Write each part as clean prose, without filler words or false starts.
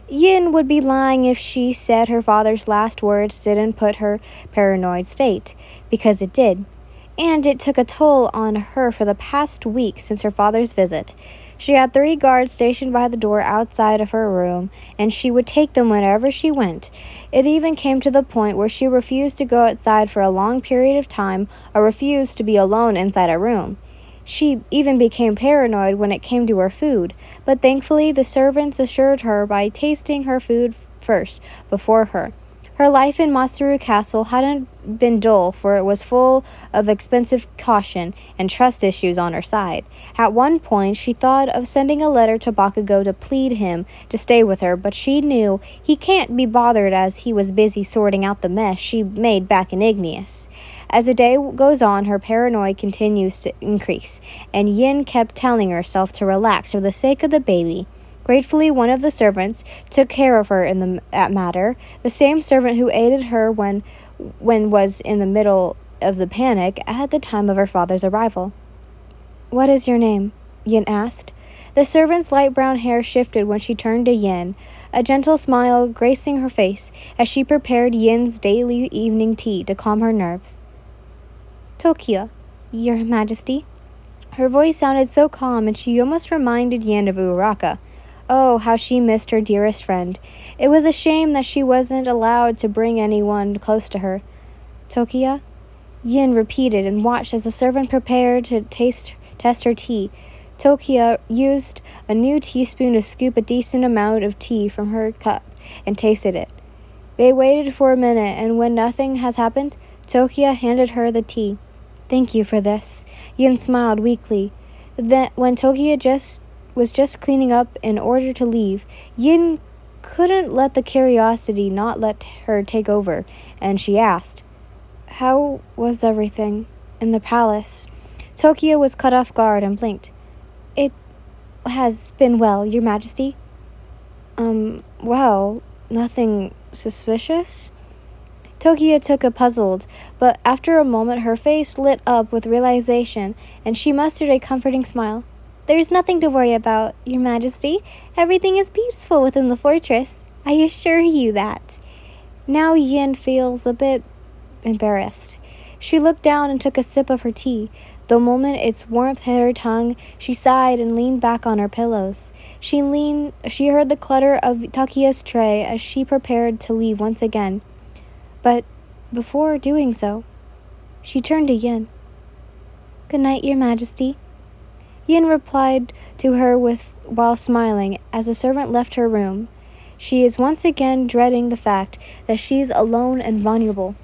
Yin would be lying if she said her father's last words didn't put her paranoid state, because it did. And it took a toll on her for the past week since her father's visit. She had 3 guards stationed by the door outside of her room, and she would take them wherever she went. It even came to the point where she refused to go outside for a long period of time or refused to be alone inside a room. She even became paranoid when it came to her food, but thankfully the servants assured her by tasting her food first, before her. Her life in Matsuru Castle hadn't been dull, for it was full of expensive caution and trust issues on her side. At one point, she thought of sending a letter to Bakugou to plead him to stay with her, but she knew he can't be bothered as he was busy sorting out the mess she made back in Igneous. As the day goes on, her paranoia continues to increase, and Yin kept telling herself to relax for the sake of the baby. Gratefully, one of the servants took care of her in that matter, the same servant who aided her when was in the middle of the panic at the time of her father's arrival. "What is your name?" Yin asked. The servant's light brown hair shifted when she turned to Yin, a gentle smile gracing her face as she prepared Yin's daily evening tea to calm her nerves. "Tokyo, Your Majesty." Her voice sounded so calm, and she almost reminded Yin of Uraraka. Oh, how she missed her dearest friend. It was a shame that she wasn't allowed to bring anyone close to her. "Tokia?" Yin repeated and watched as the servant prepared to test her tea. Tokia used a new teaspoon to scoop a decent amount of tea from her cup and tasted it. They waited for a minute, and when nothing has happened, Tokia handed her the tea. "Thank you for this." Yin smiled weakly. Then, when Tokia was just cleaning up in order to leave, Yin couldn't let the curiosity not let her take over, and she asked, "How was everything in the palace?" Tokia was caught off guard and blinked. "It has been well, Your Majesty." Well, nothing suspicious?" Tokia took a puzzled, but after a moment her face lit up with realization, and she mustered a comforting smile. "There's nothing to worry about, Your Majesty. Everything is peaceful within the fortress. I assure you that." Now Yin feels a bit embarrassed. She looked down and took a sip of her tea. The moment its warmth hit her tongue, she sighed and leaned back on her pillows. She heard the clutter of Takia's tray as she prepared to leave once again. But before doing so, she turned to Yin. "Good night, Your Majesty." Yin replied to her while smiling as the servant left her room. She is once again dreading the fact that she's alone and vulnerable.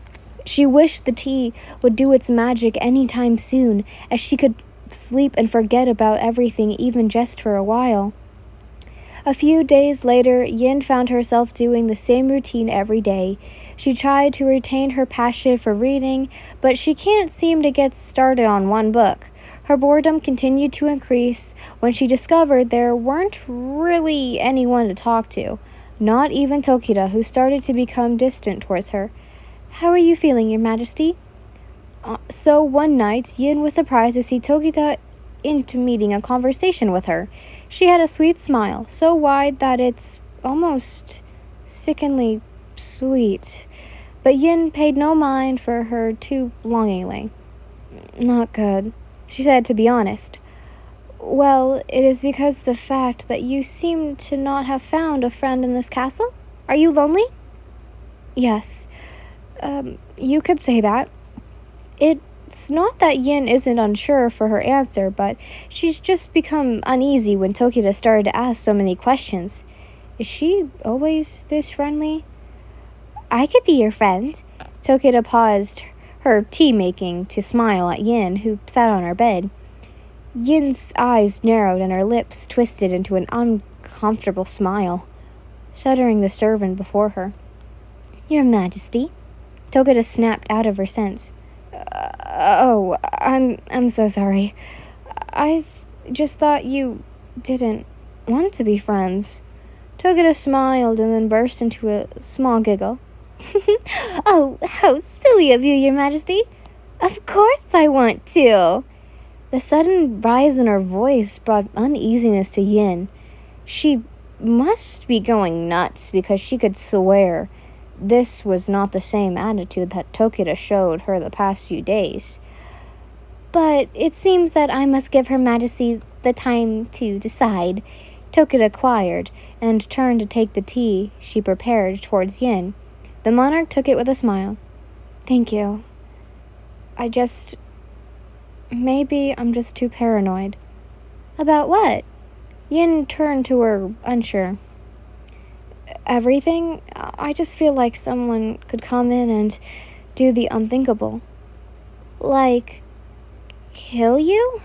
She wished the tea would do its magic any time soon, as she could sleep and forget about everything even just for a while. A few days later, Yin found herself doing the same routine every day. She tried to retain her passion for reading, but she can't seem to get started on one book. Her boredom continued to increase when she discovered there weren't really anyone to talk to, not even Tokita, who started to become distant towards her. "How are you feeling, Your Majesty?" So one night, Yin was surprised to see Tokita into meeting a conversation with her. She had a sweet smile, so wide that it's almost sickeningly sweet. But Yin paid no mind for her too longingly. "Not good," she said, to be honest. "Well, it is because the fact that you seem to not have found a friend in this castle? Are you lonely?" "Yes, you could say that." It's not that Yin isn't unsure for her answer, but she's just become uneasy when Tokita started to ask so many questions. Is she always this friendly? "I could be your friend." Tokita paused her tea-making to smile at Yin, who sat on her bed. Yin's eyes narrowed and her lips twisted into an uncomfortable smile, shuddering the servant before her. "Your Majesty." Tokita snapped out of her sense. I'm so sorry. I just thought you didn't want to be friends." Tokita smiled and then burst into a small giggle. "Oh, how silly of you, Your Majesty. Of course I want to." The sudden rise in her voice brought uneasiness to Yin. She must be going nuts because she could swear this was not the same attitude that Tokita showed her the past few days. But it seems that I must give Her Majesty the time to decide, Tokita inquired, and turned to take the tea she prepared towards Yin. The monarch took it with a smile. Thank you. Maybe I'm just too paranoid. About what? Yin turned to her, unsure. Everything. I just feel like someone could come in and do the unthinkable. Like, kill you?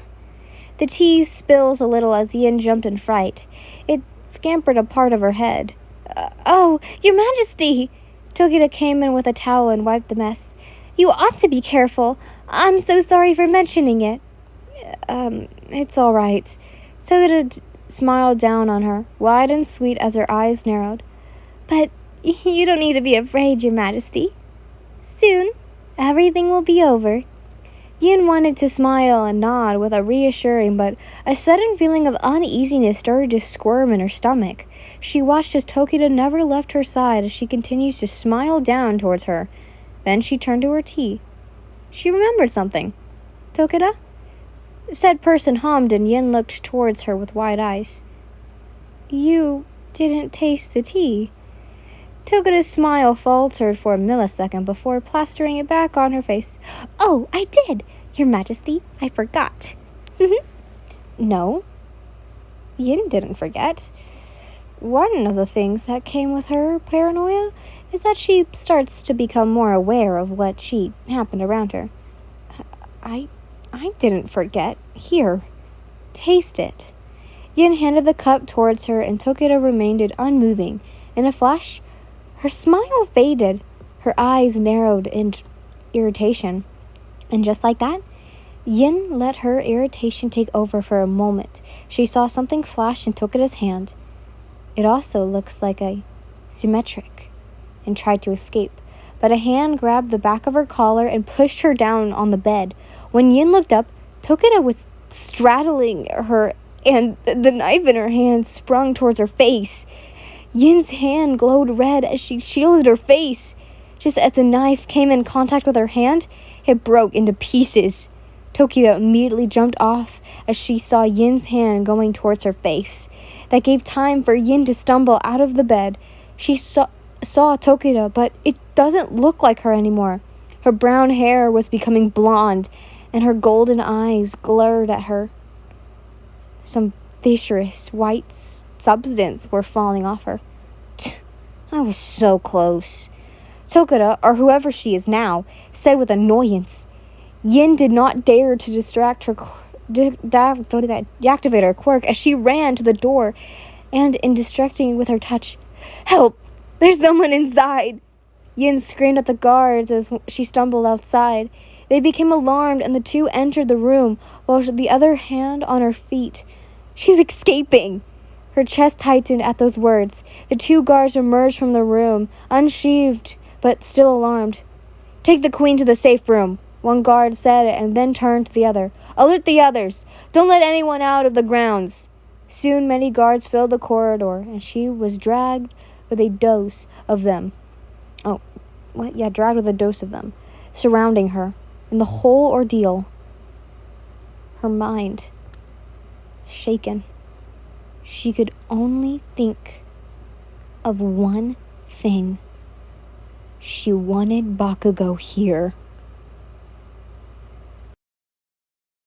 The tea spills a little as Yin jumped in fright. It scampered a part of her head. Oh, Your Majesty! Tokita came in with a towel and wiped the mess. You ought to be careful. I'm so sorry for mentioning it. It's all right. Tokita smiled down on her, wide and sweet as her eyes narrowed. But you don't need to be afraid, Your Majesty. Soon, everything will be over. Yin wanted to smile and nod with a reassuring, but a sudden feeling of uneasiness started to squirm in her stomach. She watched as Tokita never left her side as she continues to smile down towards her. Then she turned to her tea. She remembered something. Tokita? Said person hummed, and Yin looked towards her with wide eyes. You didn't taste the tea. Tokita's smile faltered for a millisecond before plastering it back on her face. Oh, I did, Your Majesty. I forgot. No, Yin didn't forget. One of the things that came with her paranoia is that she starts to become more aware of what happened around her. I didn't forget. Here, taste it. Yin handed the cup towards her, and Tokita remained unmoving. In a flash, her smile faded. Her eyes narrowed in irritation. And just like that, Yin let her irritation take over for a moment. She saw something flash in Tokita's hand. It also looks like a symmetric, and tried to escape. But a hand grabbed the back of her collar and pushed her down on the bed. When Yin looked up, Tokita was straddling her, and the knife in her hand sprung towards her face. Yin's hand glowed red as she shielded her face. Just as the knife came in contact with her hand, it broke into pieces. Tokita immediately jumped off as she saw Yin's hand going towards her face. That gave time for Yin to stumble out of the bed. She saw Tokita, but it doesn't look like her anymore. Her brown hair was becoming blonde, and her golden eyes glared at her. Some viscerous white substance were falling off her. I was so close. Tokita, or whoever she is now, said with annoyance. Yin did not dare to deactivate her quirk as she ran to the door, and in distracting with her touch, Help! There's someone inside! Yin screamed at the guards as she stumbled outside. They became alarmed, and the two entered the room, while the other hand on her feet. She's escaping! Her chest tightened at those words. The two guards emerged from the room, unsheathed, but still alarmed. Take the queen to the safe room, one guard said, and then turned to the other. Alert the others! Don't let anyone out of the grounds! Soon many guards filled the corridor, and she was dragged with a dose of them. Dragged with a dose of them, surrounding her. In the whole ordeal, her mind shaken. She could only think of one thing. She wanted Bakugou here.